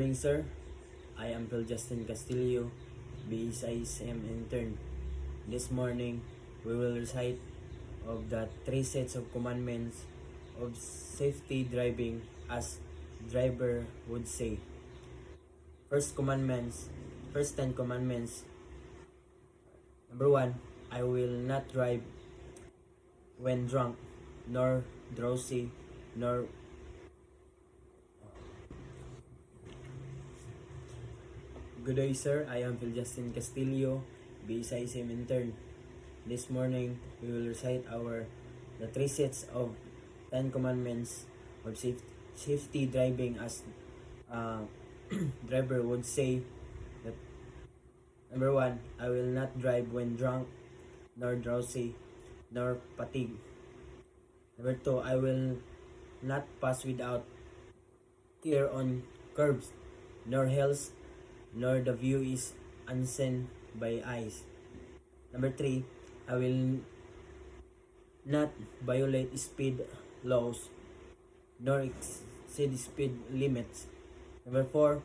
morning, sir. I am Phil Justin Castillo, BSISM intern. This morning, we will recite of the 3 sets of commandments of safety driving as driver would say. First 10 commandments. Number 1, I will not drive when drunk, nor drowsy, nor Good day, sir. I am Phil Justin Castillo, BSISM intern. This morning, we will recite the 3 sets of 10 commandments of safety driving as driver would say. That number 1, I will not drive when drunk, nor drowsy, nor fatigued. Number 2, I will not pass without care on curbs, nor hills, nor the view is unseen by eyes. Number 3, I will not violate speed laws, nor exceed speed limits. Number 4,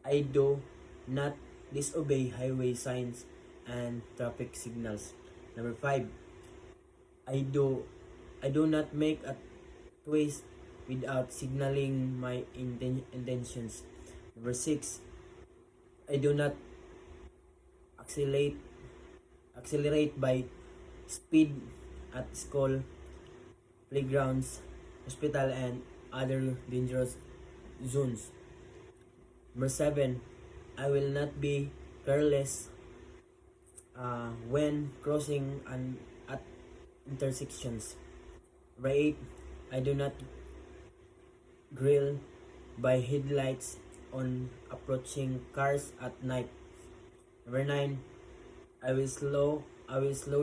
I do not disobey highway signs and traffic signals. Number 5, I do not make a twist without signaling my intentions. Number 6, I do not accelerate by speed at school, playgrounds, hospital, and other dangerous zones. Number 7, I will not be careless when crossing at intersections. Number 8, I do not grill by headlights on approaching cars at night. Number 9, I will slow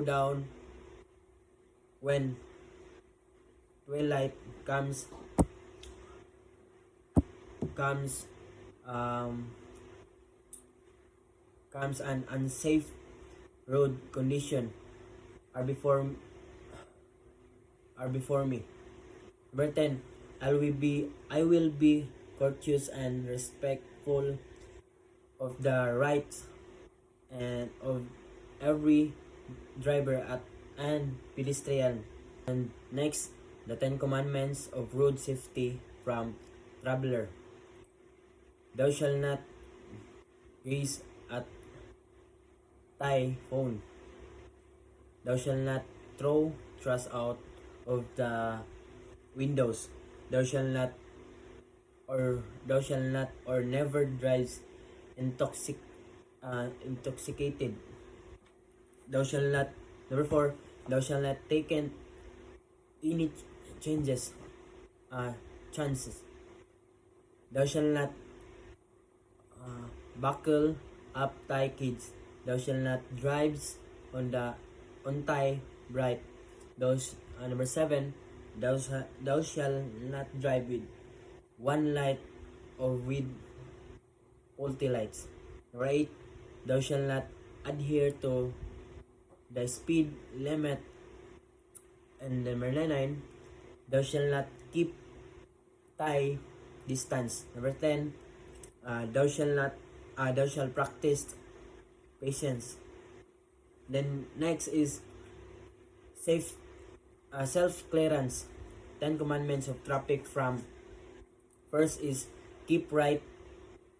down when twilight comes an unsafe road condition are before me. Number 10, I will be courteous and respectful of the rights and of every driver and pedestrian. And next, the 10 commandments of road safety from traveler. Thou shalt not gaze at thy phone. Thou shalt not throw trash out of the windows. Thou shalt not or never drives intoxicated. Thou shalt not. Number 4, thou shalt not take any chances. Thou shalt not buckle up thy kids. Thou shalt not drives on thy bright. Number 7, thou shalt not drive with one light or with faulty lights. Number 8, thou shalt not adhere to the speed limit. And number 9, thou shalt not keep thy distance. Number 10, thou shalt practice patience. Then next is self-clearance. 10 commandments of traffic from. First is keep right,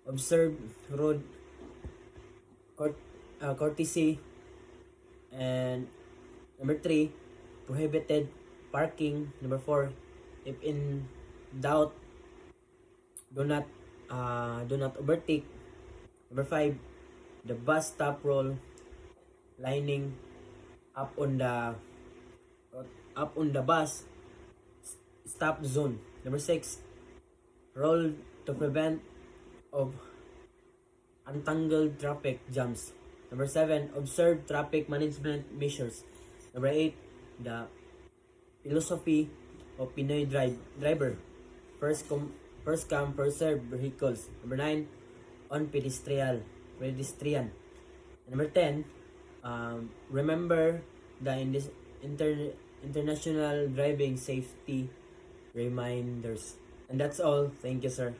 observe road courtesy, and number 3, prohibited parking. Number 4, if in doubt, do not overtake. Number 5, the bus stop rule lining up on the bus stop zone. Number 6, rule to prevent of untangled traffic jams. Number 7, observe traffic management measures. Number 8, the philosophy of Pinoy driver. First come, first serve vehicles. Number 9, on pedestrian. Number 10, remember the international driving safety reminders. And that's all. Thank you, sir.